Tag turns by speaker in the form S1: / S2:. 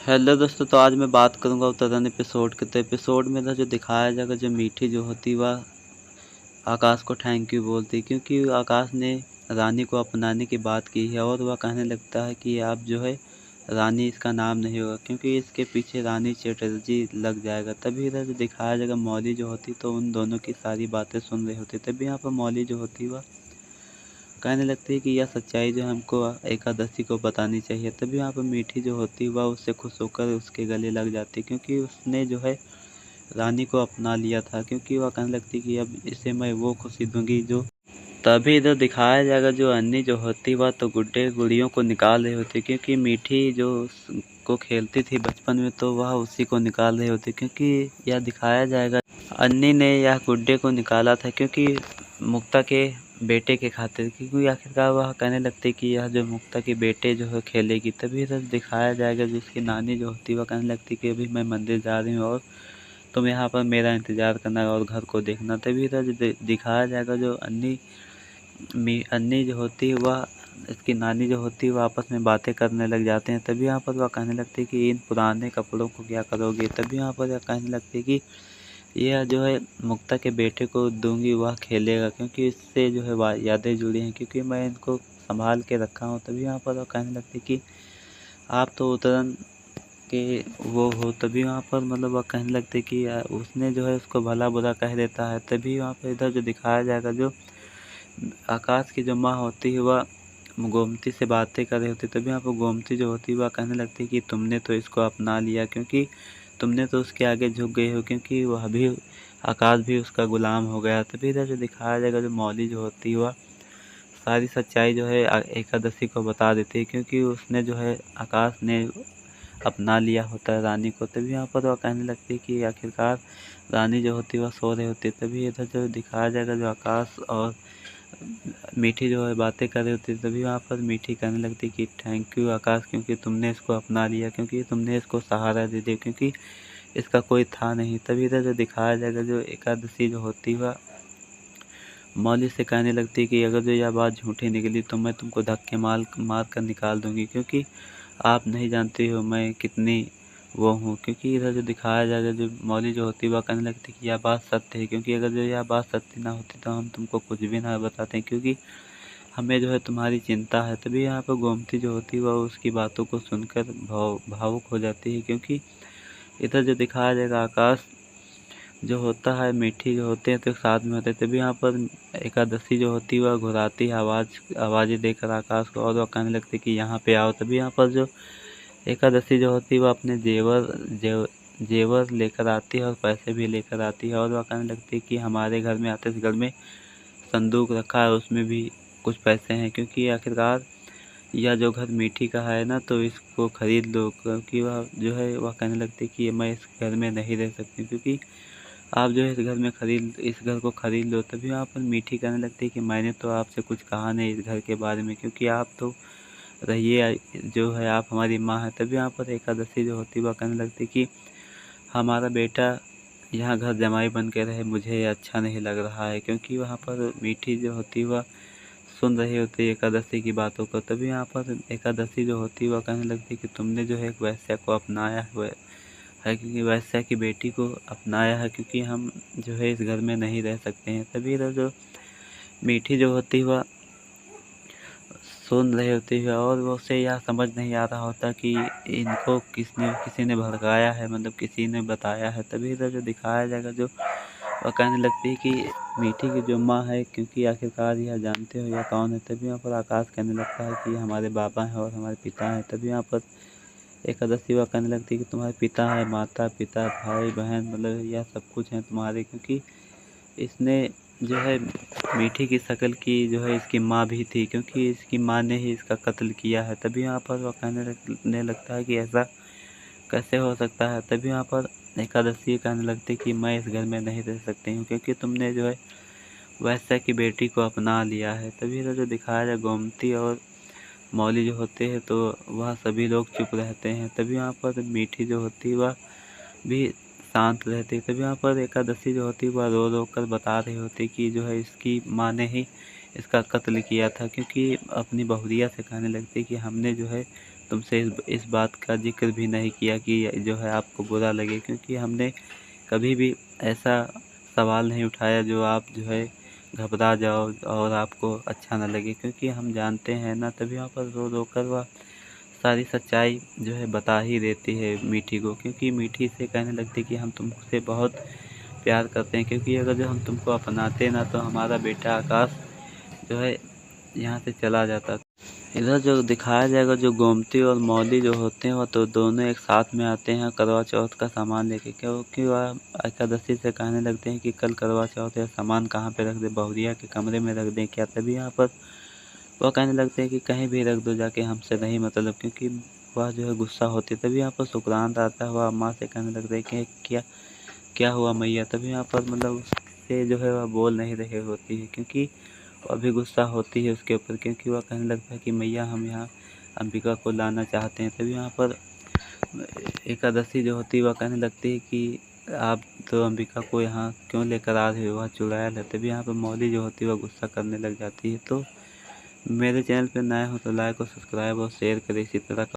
S1: Hello दोस्तों, तो आज मैं बात करूँगा उत्तरायण एपिसोड के। तो एपिसोड में ना जो दिखाया जाएगा, जो मीठी जो होती वह आकाश को थैंक यू बोलती, क्योंकि आकाश ने रानी को अपनाने की बात की है और वह कहने लगता है कि आप जो है रानी इसका नाम नहीं होगा, क्योंकि इसके पीछे रानी चटर्जी लग जाएगा। तभी इधर जो दिखाया जाएगा, मौली जो होती तो उन दोनों की सारी बातें सुन रही होती। तभी यहाँ पर मौली जो होती वह कहने लगती है कि यह सच्चाई जो है हमको एकादशी को बतानी चाहिए। तभी यहाँ पर मीठी जो होती वह उससे खुश होकर उसके गले लग जाती, क्योंकि उसने जो है रानी को अपना लिया था। क्योंकि वह कहने लगती कि अब इसे मैं वो खुशी दूंगी जो। तभी इधर दिखाया जाएगा, जो अन्नी जो होती वह तो गुड्डे गुड़ियों को निकाल रही होती, क्योंकि मीठी जो को खेलती थी बचपन में तो वह उसी को निकाल रही होती। क्योंकि यह दिखाया जाएगा, अन्नी ने यह गुड्डे को निकाला था क्योंकि मुक्ता के बेटे के खातिर, क्योंकि आखिरकार वह कहने लगती कि यह जो मुक्ता के बेटे जो है खेलेगी। तभी इधर दिखाया जाएगा, जिसकी नानी जो होती वह कहने लगती कि अभी मैं मंदिर जा रही हूँ और तुम यहाँ पर मेरा इंतज़ार करना और घर को देखना। तभी इधर दिखाया जाएगा, जो अन्नी जो होती है वह इसकी नानी जो होती है वह आपस में बातें करने लग जाते हैं। तभी यहाँ पर वह कहने लगती है कि इन पुराने कपड़ों को क्या करोगे। तभी यहाँ पर वह कहने लगती है कि यह जो है मुक्ता के बेटे को दूंगी, वह खेलेगा, क्योंकि इससे जो है यादें जुड़ी हैं, क्योंकि मैं इनको संभाल के रखा हूँ। तभी यहाँ पर वह कहने लगती कि आप तो उत्तरायण के वो हो। तभी वहाँ पर मतलब वह कहने लगती कि उसने जो है उसको भला बुरा कह देता है। तभी वहाँ पर इधर जो दिखाया जाएगा, जो आकाश की जो माँ होती है वह गोमती से बातें कर रही होती। तभी यहाँ पर गोमती जो होती है वह कहने लगती कि तुमने तो इसको अपना लिया, क्योंकि तुमने तो उसके आगे झुक गए हो, क्योंकि वह भी आकाश भी उसका गुलाम हो गया। तभी इधर जो दिखाया जाएगा, जो मौली जो होती है वह सारी सच्चाई जो है एकादशी को बता देती है, क्योंकि उसने जो है आकाश ने अपना लिया होता है रानी को। तभी यहाँ पर वह कहने लगती है कि आखिरकार रानी जो होती है वह सो रही होती है। तभी इधर जो दिखाया जाएगा, जो आकाश और मीठी जो है बातें कर रही होती है। तभी वहाँ पर मीठी कहने लगती कि थैंक यू आकाश, क्योंकि तुमने इसको अपना लिया, क्योंकि तुमने इसको सहारा दे दिया, क्योंकि इसका कोई था नहीं। तभी इधर जो दिखाया जाएगा, जो एकादशी जो होती है वह मौली से कहने लगती है कि अगर जो यह बात झूठी निकली तो मैं तुमको धक्के मार कर निकाल दूंगी, क्योंकि आप नहीं जानते हो मैं कितनी वो हूँ। क्योंकि इधर जो दिखाया जाएगा, जो मौली जो होती है वह कहने लगती है कि यह बात सत्य है, क्योंकि अगर जो यह बात सत्य ना होती तो हम तुमको कुछ भी ना बताते, क्योंकि हमें जो है तुम्हारी चिंता है। तभी यहाँ पर गोमती जो होती है वह उसकी बातों को सुनकर भावुक हो जाती है, क्योंकि इधर जो दिखाया जाएगा, आकाश जो होता है मीठी जो होते हैं तो एक साथ में होते हैं। तभी यहाँ पर एकादशी जो होती है वह घुराती है आवाज़ें देकर आकाश को, और वह कहने लगती कि यहाँ पे आओ। तभी यहाँ पर जो एकादशी जो होती है वह अपने जेवर लेकर आती है और पैसे भी लेकर आती है, और वह कहने लगती है कि हमारे घर में आते घर में संदूक रखा है, उसमें भी कुछ पैसे हैं, क्योंकि आखिरकार यह जो घर मीठी का है ना तो इसको खरीद लो। क्योंकि वह जो है वह कहने लगती कि मैं इस घर में नहीं रह सकती, क्योंकि आप जो है इस घर को खरीद लो। तभी वहाँ पर मीठी कहने लगती है कि मैंने तो आपसे कुछ कहा नहीं इस घर के बारे में, क्योंकि आप तो रहिए, जो है आप हमारी माँ है। तभी वहाँ पर एकादशी जो होती है वह कहने लगती है कि हमारा बेटा यहाँ घर जमाई बन के रहे, मुझे ये अच्छा नहीं लग रहा है। क्योंकि वहाँ पर मीठी जो होती है वह सुन रही होती है एकादशी की बातों को। तभी यहाँ पर एकादशी जो होती है वह कहने लगती है कि तुमने जो है एक वैश्या को अपनाया हुआ है, क्योंकि वैश्या की बेटी को अपनाया है, क्योंकि हम जो है इस घर में नहीं रह सकते हैं। तभी इधर जो मीठी जो होती है वह सुन रही होती है, और वो उसे यह समझ नहीं आ रहा होता कि इनको किसी ने भड़काया है, मतलब किसी ने बताया है। तभी इधर जो दिखाया जाएगा, जो वह कहने लगती है कि मीठी की जो माँ है, क्योंकि आखिरकार यह जानते हो यह कौन है। तभी यहाँ पर आकाश कहने लगता है कि हमारे बाबा हैं और हमारे पिता हैं। तभी यहाँ पर एकादशी वह कहने लगती है कि तुम्हारे पिता है, माता पिता भाई बहन, मतलब यह सब कुछ है तुम्हारे, क्योंकि इसने जो है मीठी की शक्ल की जो है इसकी माँ भी थी, क्योंकि इसकी माँ ने ही इसका कत्ल किया है। तभी यहाँ पर वह कहने लगता है कि ऐसा कैसे हो सकता है। तभी यहाँ पर एकादशी कहने लगती है कि मैं इस घर में नहीं रह सकती हूँ, क्योंकि तुमने जो है वैश्या की बेटी को अपना लिया है। तभी तो जो दिखाया जाए, गोमती और मौली जो होते हैं तो वह सभी लोग चुप रहते हैं। तभी यहाँ पर मीठी जो होती है वह भी शांत रहती है। तभी यहाँ पर एकादशी जो होती है वह रो रो कर बता रही होती कि जो है इसकी माँ ने ही इसका कत्ल किया था, क्योंकि अपनी बहुरिया से कहने लगती कि हमने जो है तुमसे इस बात का ज़िक्र भी नहीं किया कि जो है आपको बुरा लगे, क्योंकि हमने कभी भी ऐसा सवाल नहीं उठाया जो आप जो है घबरा जाओ और आपको अच्छा ना लगे, क्योंकि हम जानते हैं ना, तभी वहाँ पर रो रो कर वह सारी सच्चाई जो है बता ही देती है मीठी को, क्योंकि मीठी से कहने लगती है कि हम तुमसे बहुत प्यार करते हैं, क्योंकि अगर जो हम तुमको अपनाते ना तो हमारा बेटा आकाश जो है यहाँ से चला जाता। इधर जो दिखाया जाएगा, जो गोमती और मौली जो होते हैं वह तो दोनों एक साथ में आते हैं करवा चौथ का सामान लेके, क्योंकि वह एकादशी से कहने लगते हैं कि कल करवा चौथ है, सामान कहाँ पे रख दे, बहुरिया के कमरे में रख दें क्या। तभी यहाँ पर वह कहने लगते हैं कि कहीं भी रख दो जाके, हमसे नहीं मतलब, क्योंकि वह जो है गुस्सा होती है। तभी यहाँ पर सुक्रांत आता है, वह माँ से कहने लगता है कि क्या क्या हुआ मैया। तभी यहाँ पर मतलब उससे जो है वह बोल नहीं रही होती है, क्योंकि वह भी गुस्सा होती है उसके ऊपर, क्योंकि वह कहने लगता है कि मैया हम यहाँ अंबिका को लाना चाहते हैं। तभी यहाँ पर एकादशी जो होती है वह कहने लगती है कि आप तो अंबिका को यहाँ क्यों लेकर आ रहे हो, वह चुड़ैल है। तभी यहाँ पर मौली जो होती है वह गुस्सा करने लग जाती है। तो मेरे चैनल पर नए हो तो लाइक और सब्सक्राइब और शेयर करें इसी तरह का।